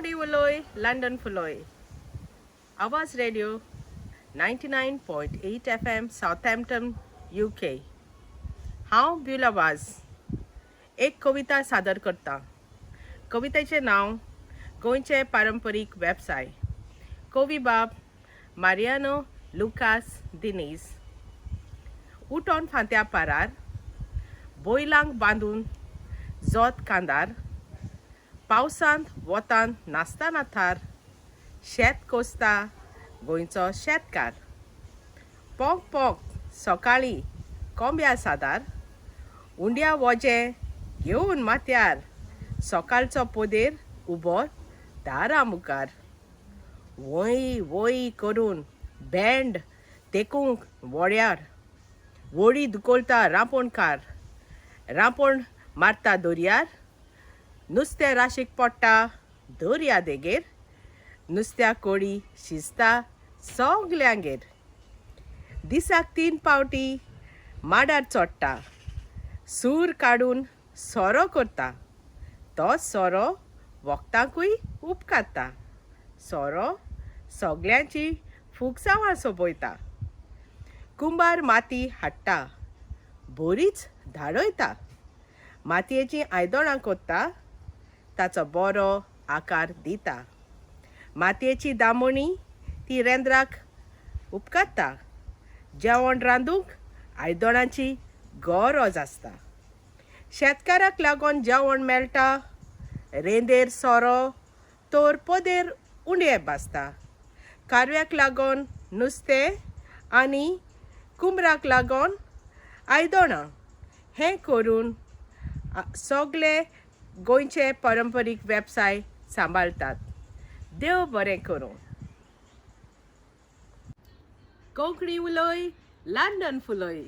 Konkani उलोय London फुलोय आवाज radio 99.8 FM Southampton UK. हांव ब्युला वाज एक कविता सादर करता. कवितेचें नांव गोंयचे पारंपरीक वेवसाय. कवी बाब मारियानो लुकास दिनीज. उठोन फांत्या पारार बैलांक बांदून जोत कांदार पावसांत वतान नासतना थार शेत कोसता गोंयचो शेतकार. पोंक पोंक सकाळीं कोंब्या सादार उंड्या वजें घेवन माथ्यार सकाळचो पोदेर उबो दारा मुखार. वोई वोई करून बँड तेकूंक वड्यार व्हडी दुकोलता रांपोणकार. रांपोण मारता दोरयार नुस्तें राशीक पडटा दर्या देगेर. नुस्त्या कोडी शिजता सगल्यांगेर. दिसाक 3 पावटी माडार चडटा सूर काडून सोरो करता. तो सोरो वखदांकूय उपकारता. सोरो सगल्यांची फूग सांबाळ सोंपयता. कुंभार माती हाडटा बरीच धाडयता. मातयेचीं आयदनां कोत्ता ताचो बरो आकार दिता. मातयेची दामोणी ती रेंद्राक उपकारता. जेवण रांदूंक आयदनांची गरज आसता. शेतकाराक लागून जेवण मेळटा रेंदेर सोरो तोर पोदेर उंडये भाजता. कारव्याक लागून नुस्तें आनी कुंबराक लागून आयदनां. हें करून सगळे गोंयचे पारंपरीक वेवसाय सांबाळटात. देव बरें करूं. कोंकणी उलोय लंडन फुलोय.